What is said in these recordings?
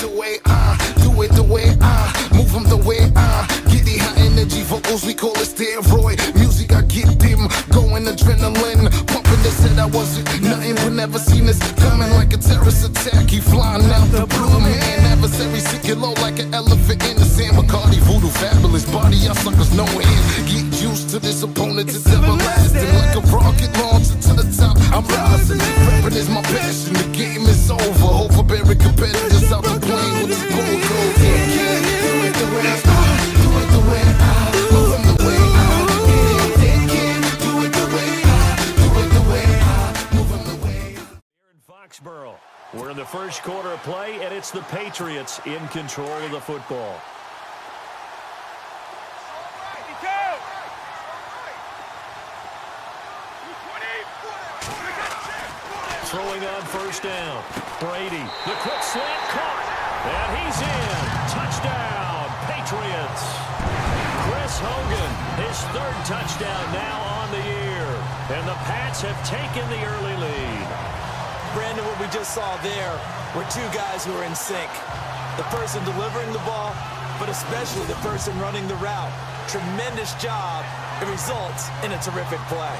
the way I, do it the way I, move them the way I. Get the high energy vocals, we call it steroid. Music, I get them, going adrenaline. Pumping, they said I wasn't nothing, but never seen this coming like a terrorist attack. He flying out the blue, man. Adversary sick low like an elephant in the sand. Bacardi, voodoo, fabulous body, y'all suckers no hand. Get used to this opponent, it's everlasting. Like a rocket launcher to the top, I'm rising. Rapping is my passion, the game is over. Hope for very competitors out the plane with this bulldozer. Do it the way I, do it the way I, move them the way I. Do it the way I, do it the way I, move them the way I. Here in Foxborough, we're in the first quarter of play, and it's the Patriots in control of the football. Throwing on first down. Brady, the quick slant caught. And he's in. Touchdown, Patriots. Chris Hogan, his third touchdown now on the year. And the Pats have taken the early lead. Brandon, what we just saw there were two guys who are in sync. The person delivering the ball, but especially the person running the route. Tremendous job. It results in a terrific play.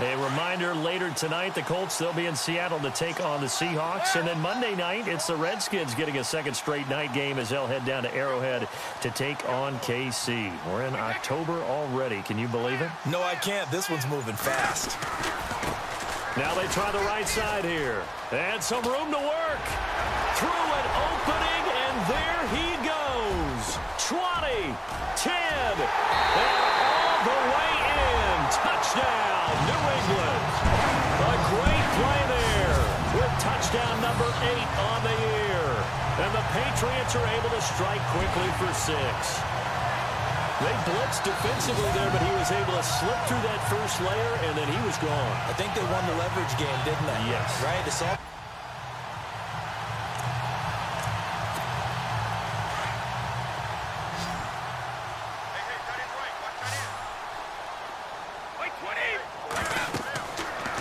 A reminder, later tonight, the Colts, they'll be in Seattle to take on the Seahawks. And then Monday night, it's the Redskins getting a second straight night game as they'll head down to Arrowhead to take on KC. We're in October already. Can you believe it? No, I can't. This one's moving fast. Now they try the right side here. And some room to work. Through an opening, and there he goes. 20, 10, and all the way in. Touchdown, New England. A great play there with touchdown number 8 on the year. And the Patriots are able to strike quickly for 6. They blitzed defensively there, but he was able to slip through that first layer, and then he was gone. I think they won the leverage game, didn't they? Yes. Right? It's all...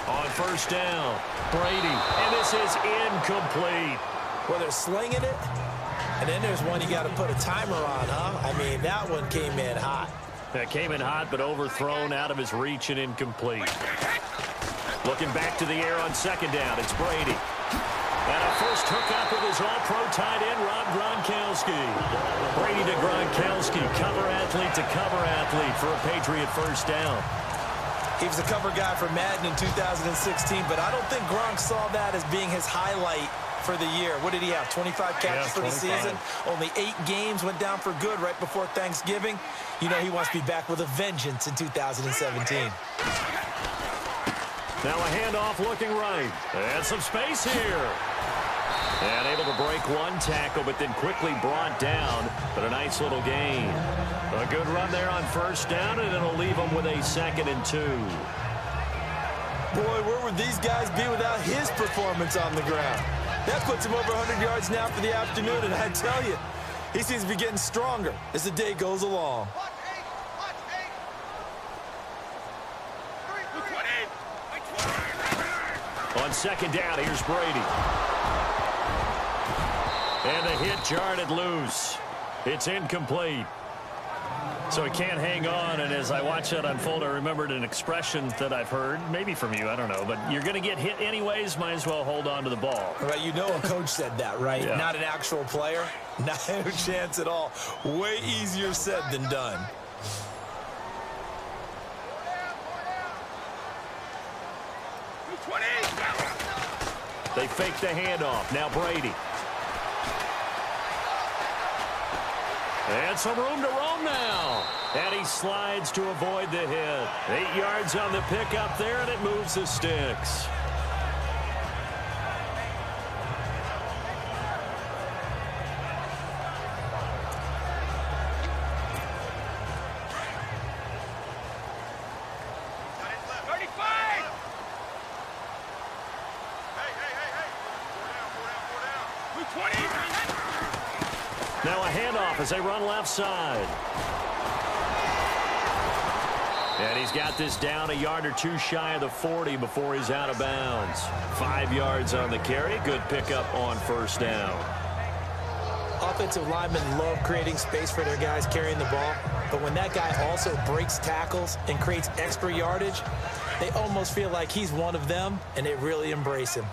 On first down, Brady, and this is incomplete. Well, they're slinging it, and then there's one you got to put a timer on, huh? I mean, that one came in hot. That came in hot, but overthrown out of his reach and incomplete. Looking back to the air on second down, it's Brady. And a first hookup with his all-pro tight end, Rob Gronkowski. Brady to Gronkowski, cover athlete to cover athlete for a Patriot first down. He was a cover guy for Madden in 2016, but I don't think Gronk saw that as being his highlight for the year. What did he have, 25 catches for the season? Only 8 games, went down for good right before Thanksgiving. You know he wants to be back with a vengeance in 2017. Now a handoff looking right. And some space here. And able to break one tackle, but then quickly brought down. But a nice little gain. A good run there on first down, and it'll leave them with a 2nd and 2. Boy, where would these guys be without his performance on the ground? That puts him over 100 yards now for the afternoon, and I tell you, he seems to be getting stronger as the day goes along. On second down, here's Brady. And the hit jarred it loose. It's incomplete. So he can't hang on, and as I watch that unfold, I remembered an expression that I've heard, maybe from you, I don't know, but you're going to get hit anyways, might as well hold on to the ball. Right, you know a coach said that, right? Yeah. Not an actual player. Not a chance at all. Way easier said than done. They fake the handoff. Now Brady. And some room to roam now. And he slides to avoid the hit. 8 yards on the pickup there, and it moves the sticks. Now a handoff as they run left side. And he's got this down a yard or two shy of the 40 before he's out of bounds. 5 yards on the carry. Good pickup on first down. Offensive linemen love creating space for their guys carrying the ball. But when that guy also breaks tackles and creates extra yardage, they almost feel like he's one of them, and they really embrace him.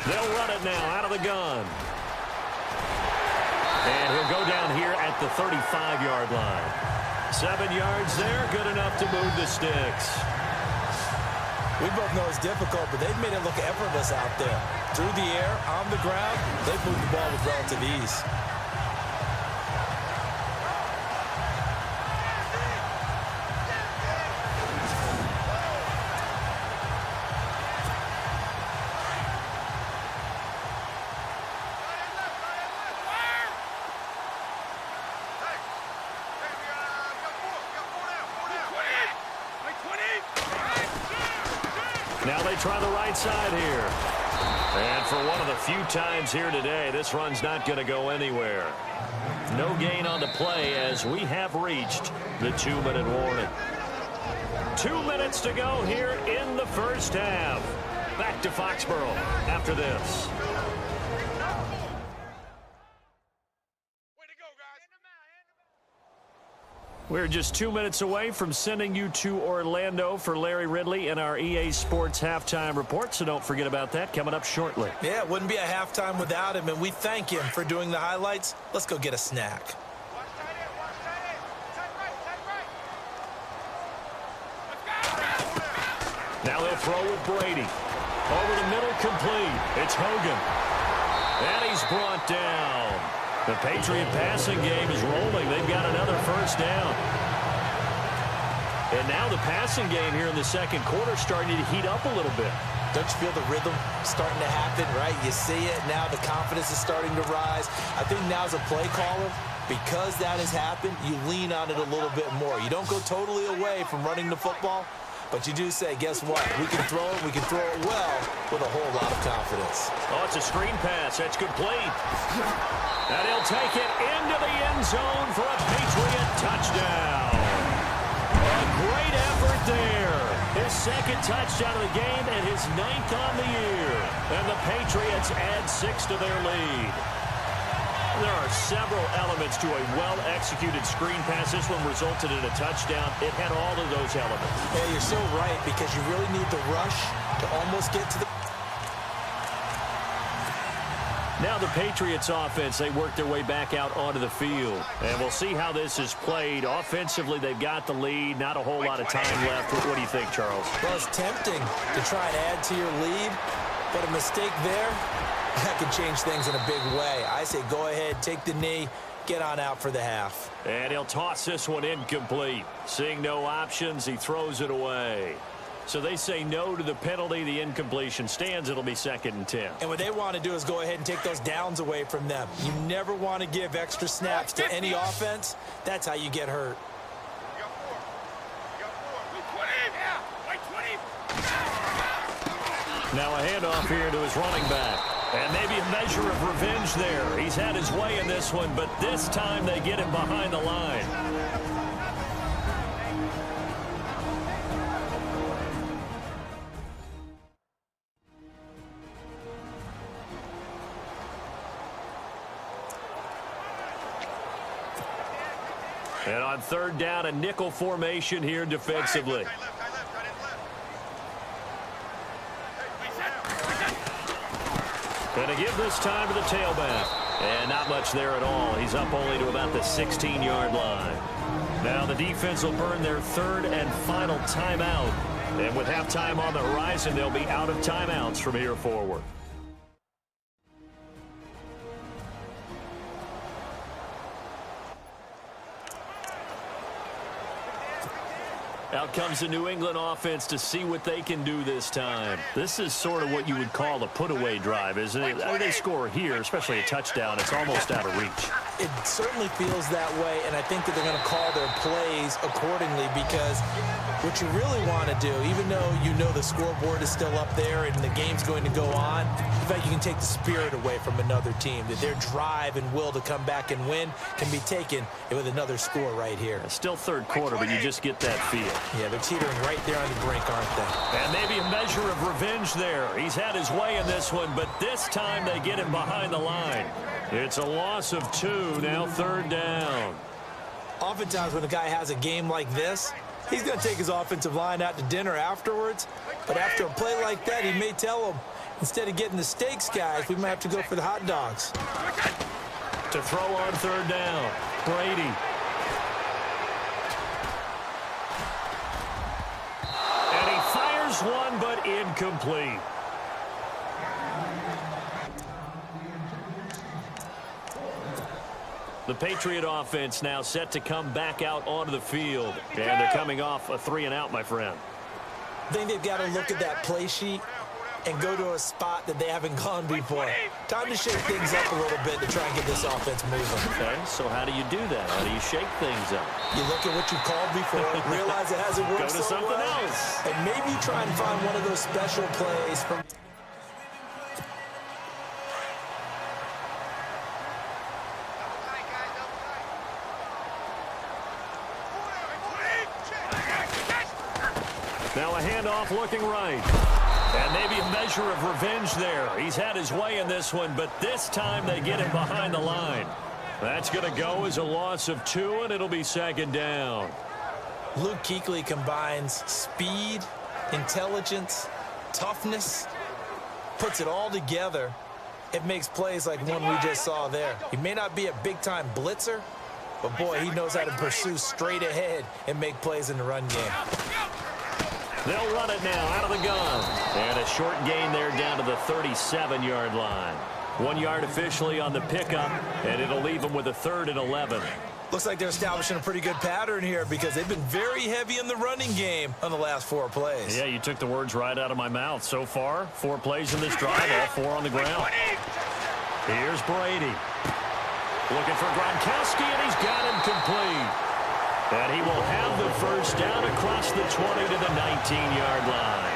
They'll run it now out of the gun. And he'll go down here at the 35-yard line. 7 yards there, good enough to move the sticks. We both know it's difficult, but they've made it look effortless out there. Through the air, on the ground, they've moved the ball with relative ease. Now they try the right side here. And for one of the few times here today, this run's not going to go anywhere. No gain on the play as we have reached the 2-minute warning. 2 minutes to go here in the first half. Back to Foxborough after this. We're just 2 minutes away from sending you to Orlando for Larry Ridley and our EA Sports Halftime Report, so don't forget about that coming up shortly. Yeah, it wouldn't be a halftime without him, and we thank him for doing the highlights. Let's go get a snack. Now they'll throw with Brady. Over the middle, complete. It's Hogan. And he's brought down. The Patriot passing game is rolling. They've got another first down. And now the passing game here in the second quarter starting to heat up a little bit. Don't you feel the rhythm starting to happen, right? You see it. Now the confidence is starting to rise. I think now as a play caller, because that has happened, you lean on it a little bit more. You don't go totally away from running the football, but you do say, guess what? We can throw it. We can throw it well with a whole lot of confidence. Oh, it's a screen pass. That's complete. And he'll take it into the end zone for a Patriot touchdown. A great effort there. His second touchdown of the game and his 9th on the year. And the Patriots add 6 to their lead. There are several elements to a well-executed screen pass. This one resulted in a touchdown. It had all of those elements. Yeah, you're so right, because you really need the rush to almost get to the... Now the Patriots offense, they work their way back out onto the field. And we'll see how this is played. Offensively, they've got the lead. Not a whole lot of time left. What do you think, Charles? Well, it's tempting to try and add to your lead, but a mistake there, that could change things in a big way. I say go ahead, take the knee, get on out for the half. And he'll toss this one incomplete. Seeing no options, he throws it away. So they say no to the penalty. The incompletion stands. It'll be 2nd and 10. And what they want to do is go ahead and take those downs away from them. You never want to give extra snaps to any offense. That's how you get hurt. Now a handoff here to his running back. And maybe a measure of revenge there. He's had his way in this one, but this time they get him behind the line. And on 3rd down, a nickel formation here defensively. Going to give this time to the tailback. And not much there at all. He's up only to about the 16-yard line. Now the defense will burn their 3rd and final timeout. And with halftime on the horizon, they'll be out of timeouts from here forward. Out comes the New England offense to see what they can do this time. This is sort of what you would call a put-away drive, isn't it? They score here, especially a touchdown. It's almost out of reach. It certainly feels that way, and I think that they're going to call their plays accordingly, because what you really want to do, even though you know the scoreboard is still up there and the game's going to go on, in fact, you can take the spirit away from another team, that their drive and will to come back and win can be taken with another score right here. It's still third quarter, but you just get that feel. Yeah, they're teetering right there on the brink, aren't they? And maybe a measure of revenge there. He's had his way in this one, but this time they get him behind the line. It's a loss of 2, now third down. Oftentimes when a guy has a game like this, he's going to take his offensive line out to dinner afterwards. But after a play like that, he may tell them, instead of getting the steaks, guys, we might have to go for the hot dogs. To throw on third down, Brady. And he fires one, but incomplete. The Patriot offense now set to come back out onto the field. And they're coming off a 3-and-out, my friend. I think they've got to look at that play sheet and go to a spot that they haven't gone before. Time to shake things up a little bit to try and get this offense moving. Okay, so how do you do that? How do you shake things up? You look at what you called before, realize it hasn't worked Go to something else. and maybe try and find one of those special plays from... Now a handoff looking right. And maybe a measure of revenge there. He's had his way in this one, but this time they get him behind the line. That's going to go as a loss of 2, and it'll be second down. Luke Kuechly combines speed, intelligence, toughness, puts it all together. It makes plays like one we just saw there. He may not be a big-time blitzer, but boy, he knows how to pursue straight ahead and make plays in the run game. They'll run it now out of the gun. And a short gain there down to the 37-yard line. 1 yard officially on the pickup, and it'll leave them with a 3rd and 11. Looks like they're establishing a pretty good pattern here, because they've been very heavy in the running game on the last 4 plays. Yeah, you took the words right out of my mouth. So far, 4 plays in this drive, all 4 on the ground. Here's Brady. Looking for Gronkowski, and he's got him complete. And he will have the first down across the 20 to the 19-yard line.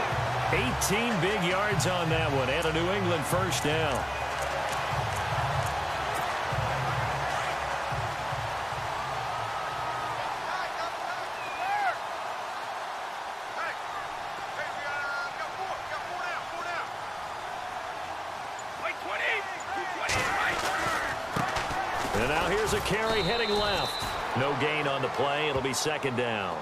18 big yards on that one, and a New England first down. And now here's a carry heading left. No gain on the play. It'll be second down.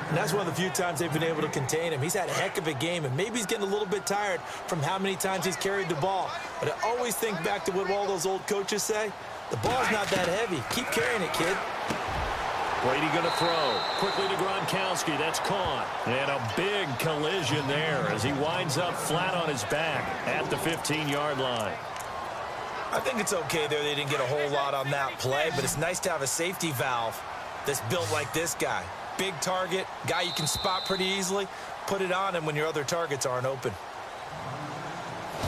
And that's one of the few times they've been able to contain him. He's had a heck of a game, and maybe he's getting a little bit tired from how many times he's carried the ball. But I always think back to what all those old coaches say. The ball's not that heavy. Keep carrying it, kid. Brady going to throw. Quickly to Gronkowski. That's caught. And a big collision there as he winds up flat on his back at the 15-yard line. I think it's okay there. They didn't get a whole lot on that play, but it's nice to have a safety valve that's built like this guy. Big target, guy you can spot pretty easily. Put it on him when your other targets aren't open.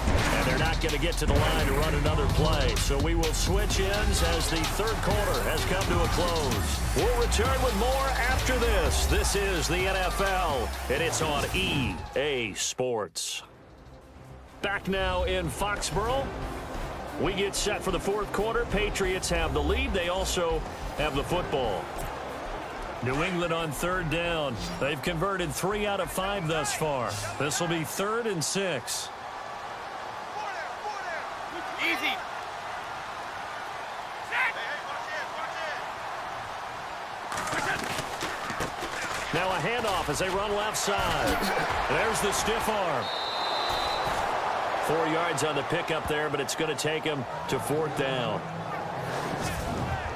And they're not going to get to the line to run another play. So we will switch ends as the third quarter has come to a close. We'll return with more after this. This is the NFL, and it's on EA Sports. Back now in Foxborough. We get set for the fourth quarter. Patriots have the lead. They also have the football. New England on third down. They've converted 3 out of 5 thus far. This will be 3rd and 6. Easy. Now a handoff as they run left side. There's the stiff arm. 4 yards on the pickup there, but it's going to take him to 4th down.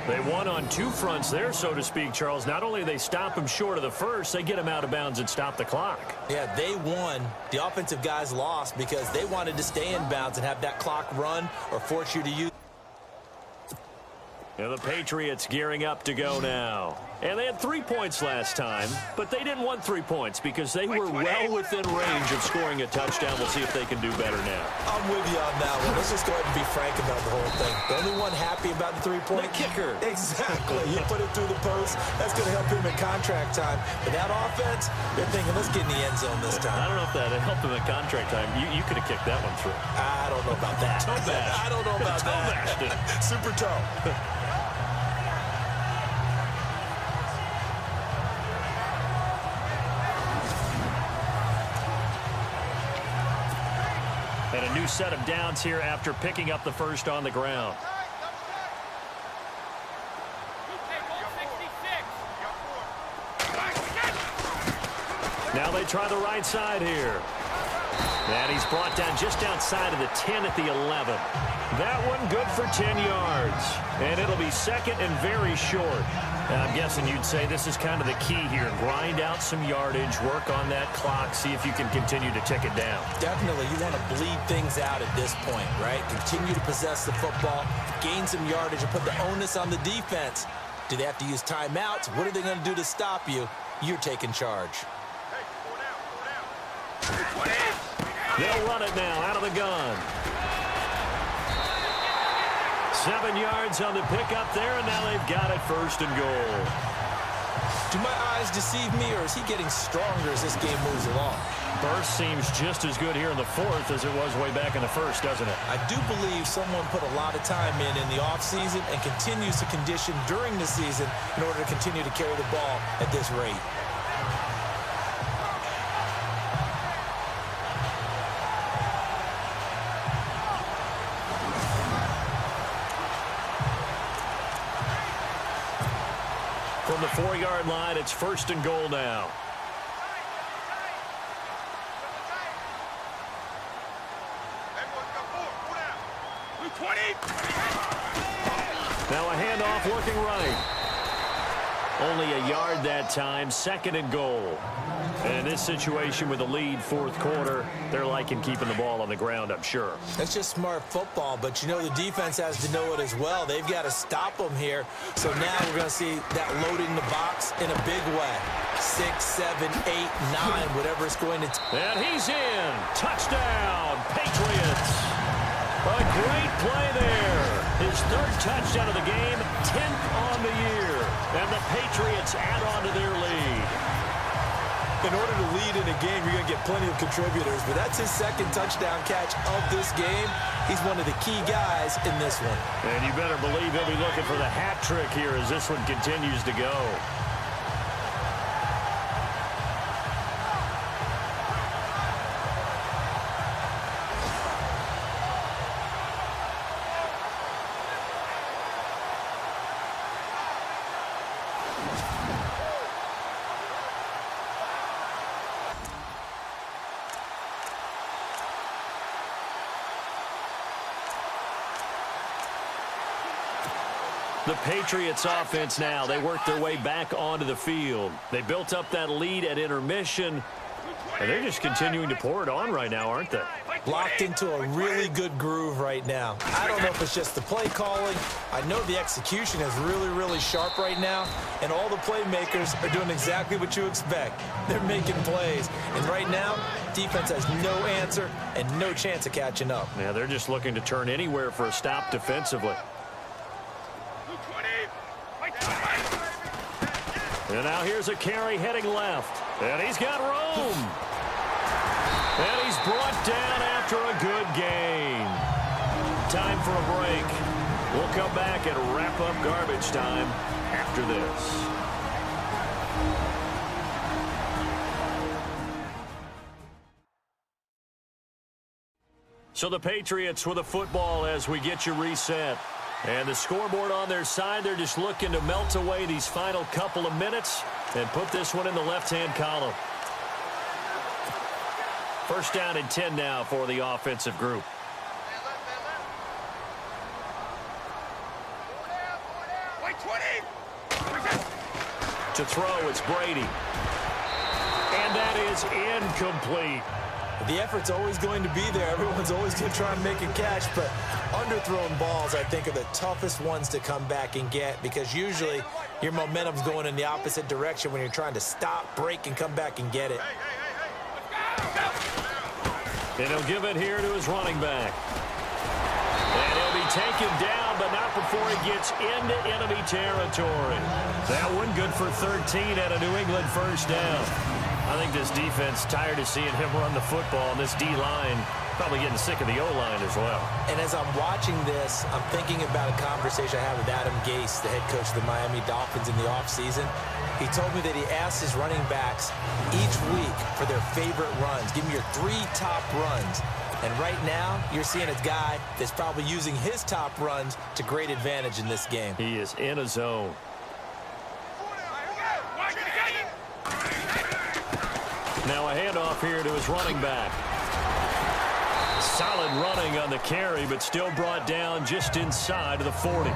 They won on 2 fronts there, so to speak, Charles. Not only do they stop him short of the first, they get him out of bounds and stop the clock. Yeah, they won. The offensive guys lost because they wanted to stay in bounds and have that clock run or force you to use. And the Patriots gearing up to go now. And they had 3 points last time, but they didn't want 3 points because they were well within range of scoring a touchdown. We'll see if they can do better now. I'm with you on that one. Let's just go ahead and be frank about the whole thing. The only one happy about the 3-point? The kicker. Exactly. You put it through the post. That's going to help him in contract time. But that offense, they're thinking, let's get in the end zone this time. I don't know if that helped him in contract time. You could have kicked that one through. I don't know about that. Toe bash. I don't know about toe bashed it. Super toe. And a new set of downs here after picking up the first on the ground. Now they try the right side here. And he's brought down just outside of the 10 at the 11. That one good for 10 yards. And it'll be second and very short. And I'm guessing you'd say this is kind of the key here. Grind out some yardage, work on that clock, see if you can continue to tick it down. Definitely. You want to bleed things out at this point, right? Continue to possess the football, gain some yardage, and put the onus on the defense. Do they have to use timeouts? What are they going to do to stop you? You're taking charge. They'll run it now out of the gun. 7 yards on the pickup there, and now they've got it first and goal. Do my eyes deceive me, or is he getting stronger as this game moves along? Burst seems just as good here in the fourth as it was way back in the first, doesn't it? I do believe someone put a lot of time in the offseason and continues to condition during the season in order to continue to carry the ball at this rate. From the 4-yard line, it's first and goal now. Now a handoff looking right. Only a yard that time, second and goal. And in this situation with a lead fourth quarter, they're liking keeping the ball on the ground, I'm sure. That's just smart football, but you know the defense has to know it as well. They've got to stop them here. So now we're going to see that loading the box in a big way. 6, 7, 8, 9, whatever it's going to take. And he's in. Touchdown, Patriots. A great play there. His third touchdown of the game, 10th on the year. And the Patriots add on to their lead. In order to lead in a game, you're going to get plenty of contributors, but that's his second touchdown catch of this game. He's one of the key guys in this one. And you better believe he'll be looking for the hat trick here as this one continues to go. The Patriots offense now, they work their way back onto the field. They built up that lead at intermission, and they're just continuing to pour it on right now, aren't they? Locked into a really good groove right now. I don't know if it's just the play calling. I know the execution is really, really sharp right now, and all the playmakers are doing exactly what you expect. They're making plays, and right now, defense has no answer and no chance of catching up. Yeah, they're just looking to turn anywhere for a stop defensively. And now here's a carry heading left. And he's got room. And he's brought down after a good gain. Time for a break. We'll come back and wrap up garbage time after this. So the Patriots with a football as we get you reset. And the scoreboard on their side, they're just looking to melt away these final couple of minutes and put this one in the left-hand column. First down and 10 now for the offensive group. To throw, it's Brady. And that is incomplete. The effort's always going to be there. Everyone's always going to try and make a catch, but underthrown balls, I think, are the toughest ones to come back and get because usually your momentum's going in the opposite direction when you're trying to stop, break, and come back and get it. And he'll give it here to his running back. And he'll be taken down, but not before he gets into enemy territory. That one good for 13 at a New England first down. I think this defense tired of seeing him run the football, and this D-line probably getting sick of the O-line as well. And as I'm watching this, I'm thinking about a conversation I had with Adam Gase, the head coach of the Miami Dolphins in the offseason. He told me that he asked his running backs each week for their favorite runs. Give me your 3 top runs. And right now, you're seeing a guy that's probably using his top runs to great advantage in this game. He is in a zone. Now a handoff here to his running back. Solid running on the carry, but still brought down just inside of the 40.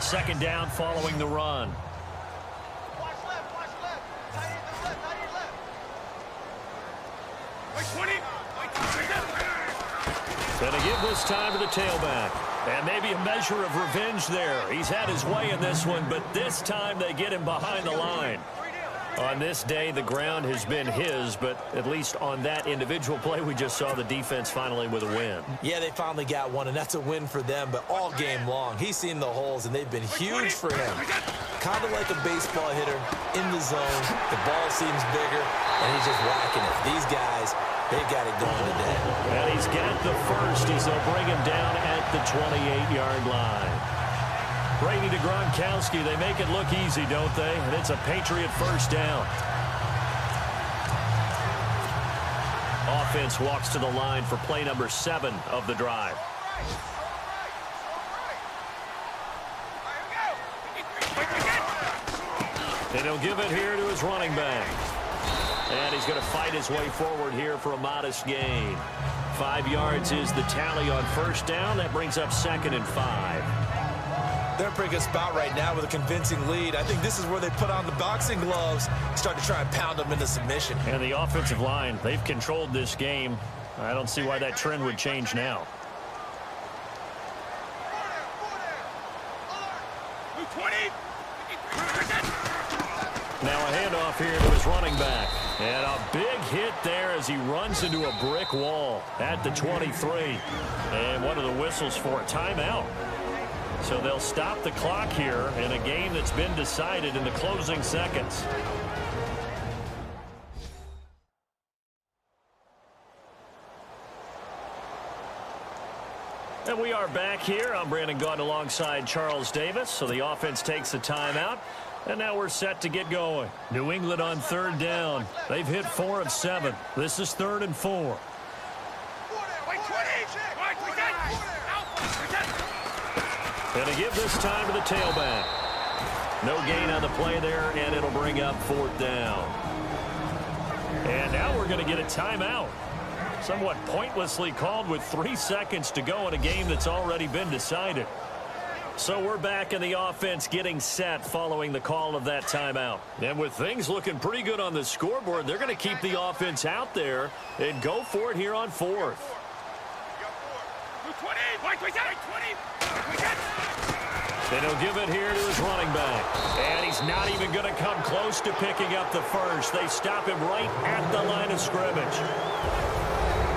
Second down following the run. Gonna give this time to the tailback. And maybe a measure of revenge there. He's had his way in this one, but this time they get him behind the line. On this day, the ground has been his, but at least on that individual play, we just saw the defense finally with a win. Yeah, they finally got one, and that's a win for them, but all game long, he's seen the holes, and they've been huge for him. Kind of like a baseball hitter in the zone. The ball seems bigger, and he's just whacking it. These guys, they've got it going today. And he's got the first as they'll bring him down at the 28-yard line. Brady to Gronkowski. They make it look easy, don't they? And it's a Patriot first down. Offense walks to the line for play number 7 of the drive. And he'll give it here to his running back. And he's going to fight his way forward here for a modest gain. 5 yards is the tally on first down. That brings up 2nd and 5. They're in a pretty good spot right now with a convincing lead. I think this is where they put on the boxing gloves, start to try and pound them into submission. And the offensive line, they've controlled this game. I don't see why that trend would change now. Now a handoff here to his running back. And a big hit there as he runs into a brick wall at the 23. And what are the whistles for? A timeout. So they'll stop the clock here in a game that's been decided in the closing seconds. And we are back here. I'm Brandon Gaudin alongside Charles Davis. So the offense takes a timeout. And now we're set to get going. New England on third down. They've hit 4 of 7. This is 3rd and 4. And to give this time to the tailback. No gain on the play there, and it'll bring up 4th down. And now we're going to get a timeout. Somewhat pointlessly called with 3 seconds to go in a game that's already been decided. So we're back in the offense getting set following the call of that timeout. And with things looking pretty good on the scoreboard, they're going to keep the offense out there and go for it here on 4th. And he'll give it here to his running back. And he's not even going to come close to picking up the first. They stop him right at the line of scrimmage.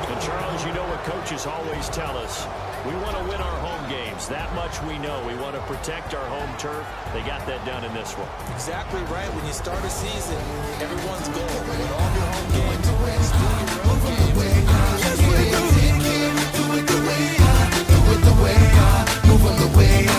And Charles, you know what coaches always tell us. We want to win our home games. That much we know. We want to protect our home turf. They got that done in this one. Exactly right. When you start a season, everyone's goal. Win all your home games. Steal your road games. Yes, we do. Do it the way I, do it the way I, move on the way I.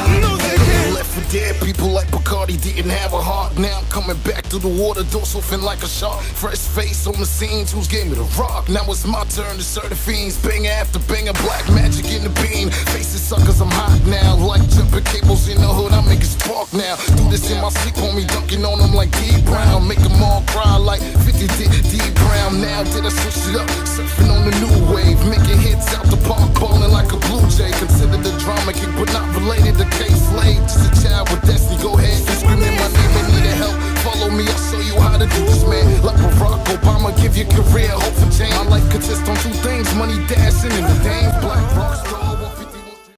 Left for dead, people like Bacardi didn't have a heart. Now I'm coming back through the water, dorsal fin like a shark. Fresh face on the scenes, who's gave me the rock? Now it's my turn to serve the fiends. Banger after banger, black magic in the beam. Faces suckers, I'm hot now. Like jumping cables in the hood, I make it spark now. Do this in my sleep, homie, dunking on them like D Brown. Make them all cry like 50 D Brown. Now did I switch it up? Surfing on the new wave, making hits out the park, balling like a Blue Jay. Consider the your career, hope for change. My life consists on two things, money, dancing, and the dame.